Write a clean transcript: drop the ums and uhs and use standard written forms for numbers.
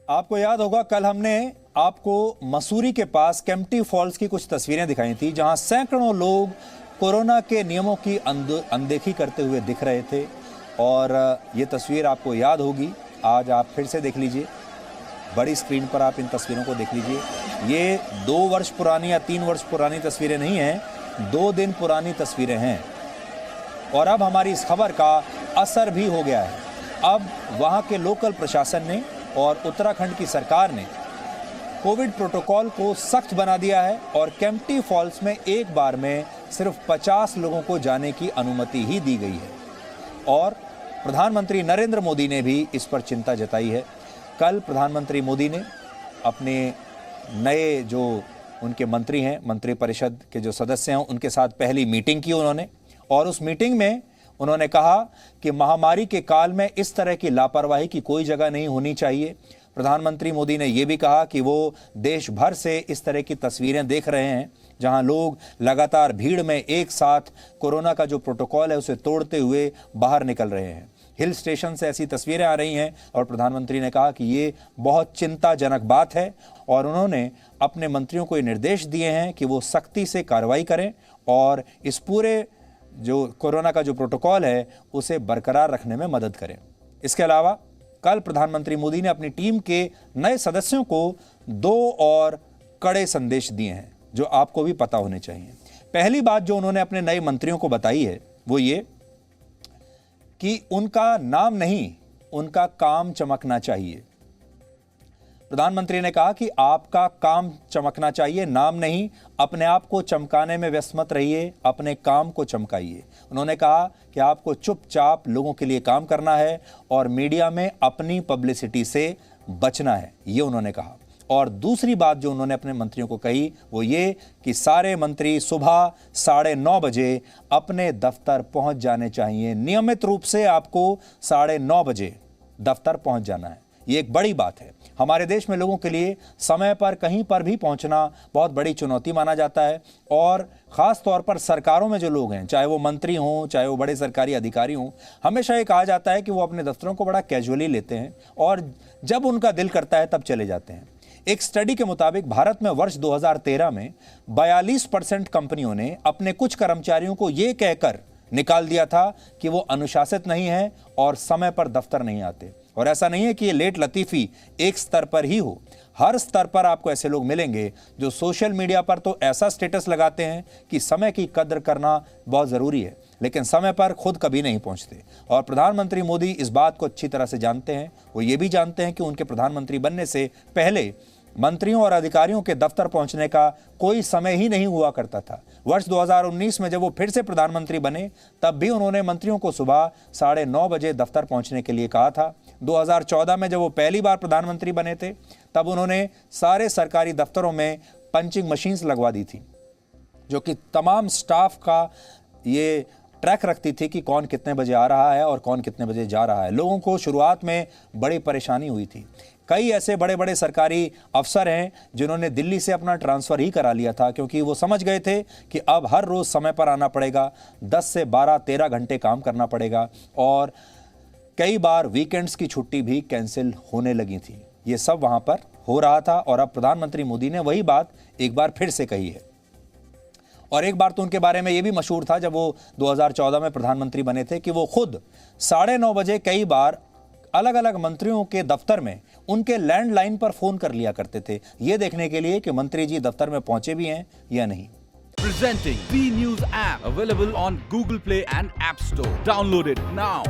आपको याद होगा कल हमने आपको मसूरी के पास केम्प्टी फॉल्स की कुछ तस्वीरें दिखाई थी, जहां सैकड़ों लोग कोरोना के नियमों की अनदेखी करते हुए दिख रहे थे। और ये तस्वीर आपको याद होगी, आज आप फिर से देख लीजिए, बड़ी स्क्रीन पर आप इन तस्वीरों को देख लीजिए। ये 2 वर्ष पुरानी या 3 वर्ष पुरानी तस्वीरें नहीं हैं, 2 दिन पुरानी तस्वीरें हैं। और अब हमारी इस खबर का असर भी हो गया है। अब वहाँ के लोकल प्रशासन ने और उत्तराखंड की सरकार ने कोविड प्रोटोकॉल को सख्त बना दिया है और केम्प्टी फॉल्स में एक बार में सिर्फ 50 लोगों को जाने की अनुमति ही दी गई है। और प्रधानमंत्री नरेंद्र मोदी ने भी इस पर चिंता जताई है। कल प्रधानमंत्री मोदी ने अपने नए जो उनके मंत्री हैं, मंत्रिपरिषद के जो सदस्य हैं, उनके साथ पहली मीटिंग की उन्होंने। और उस मीटिंग में उन्होंने कहा कि महामारी के काल में इस तरह की लापरवाही की कोई जगह नहीं होनी चाहिए। प्रधानमंत्री मोदी ने यह भी कहा कि वो देश भर से इस तरह की तस्वीरें देख रहे हैं, जहां लोग लगातार भीड़ में एक साथ कोरोना का जो प्रोटोकॉल है उसे तोड़ते हुए बाहर निकल रहे हैं। हिल स्टेशन से ऐसी तस्वीरें आ रही हैं और प्रधानमंत्री ने कहा कि ये बहुत चिंताजनक बात है। और उन्होंने अपने मंत्रियों को ये निर्देश दिए हैं कि वो सख्ती से कार्रवाई करें और इस पूरे जो कोरोना का जो प्रोटोकॉल है उसे बरकरार रखने में मदद करें। इसके अलावा कल प्रधानमंत्री मोदी ने अपनी टीम के नए सदस्यों को 2 और कड़े संदेश दिए हैं जो आपको भी पता होने चाहिए। पहली बात जो उन्होंने अपने नए मंत्रियों को बताई है वो ये कि उनका नाम नहीं, उनका काम चमकना चाहिए। प्रधानमंत्री ने कहा कि आपका काम चमकना चाहिए, नाम नहीं। अपने आप को चमकाने में व्यस्त मत रहिए, अपने काम को चमकाइए। उन्होंने कहा कि आपको चुपचाप लोगों के लिए काम करना है और मीडिया में अपनी पब्लिसिटी से बचना है, ये उन्होंने कहा। और दूसरी बात जो उन्होंने अपने मंत्रियों को कही वो ये कि सारे मंत्री सुबह 9:30 बजे अपने दफ्तर पहुंच जाने चाहिए। नियमित रूप से आपको 9:30 बजे दफ्तर पहुंच जाना है। ये एक बड़ी बात है। हमारे देश में लोगों के लिए समय पर कहीं पर भी पहुंचना बहुत बड़ी चुनौती माना जाता है। और ख़ास तौर पर सरकारों में जो लोग हैं, चाहे वो मंत्री हों, चाहे वो बड़े सरकारी अधिकारी हों, हमेशा ये कहा जाता है कि वो अपने दफ्तरों को बड़ा कैजुअली लेते हैं और जब उनका दिल करता है तब चले जाते हैं। एक स्टडी के मुताबिक भारत में वर्ष 2013 में 42% कंपनियों ने अपने कुछ कर्मचारियों को ये कहकर निकाल दिया था कि वो अनुशासित नहीं है और समय पर दफ्तर नहीं आते। और ऐसा नहीं है कि ये लेट लतीफ़ी एक स्तर पर ही हो, हर स्तर पर आपको ऐसे लोग मिलेंगे जो सोशल मीडिया पर तो ऐसा स्टेटस लगाते हैं कि समय की कद्र करना बहुत ज़रूरी है, लेकिन समय पर खुद कभी नहीं पहुंचते। और प्रधानमंत्री मोदी इस बात को अच्छी तरह से जानते हैं। वो ये भी जानते हैं कि उनके प्रधानमंत्री बनने से पहले मंत्रियों और अधिकारियों के दफ्तर पहुंचने का कोई समय ही नहीं हुआ करता था। वर्ष 2019 में जब वो फिर से प्रधानमंत्री बने तब भी उन्होंने मंत्रियों को सुबह 9:30 बजे दफ्तर पहुंचने के लिए कहा था। 2014 में जब वो पहली बार प्रधानमंत्री बने थे तब उन्होंने सारे सरकारी दफ्तरों में पंचिंग मशीन्स लगवा दी थी, जो कि तमाम स्टाफ का ये ट्रैक रखती थी कि कौन कितने बजे आ रहा है और कौन कितने बजे जा रहा है। लोगों को शुरुआत में बड़ी परेशानी हुई थी। कई ऐसे बड़े बड़े सरकारी अफसर हैं जिन्होंने दिल्ली से अपना ट्रांसफ़र ही करा लिया था, क्योंकि वो समझ गए थे कि अब हर रोज़ समय पर आना पड़ेगा, 10 से 12-13 घंटे काम करना पड़ेगा और कई बार वीकेंड्स की छुट्टी भी कैंसिल होने लगी थी। ये सब वहाँ पर हो रहा था और अब प्रधानमंत्री मोदी ने वही बात एक बार फिर से कही है। और एक बार तो उनके बारे में ये भी मशहूर था जब वो 2014 में प्रधानमंत्री बने थे कि वो खुद 9:30 बजे कई बार अलग अलग मंत्रियों के दफ्तर में उनके लैंडलाइन पर फोन कर लिया करते थे, ये देखने के लिए कि मंत्री जी दफ्तर में पहुंचे भी हैं या नहीं। Presenting B News app available on Google Play and App Store. Download it now.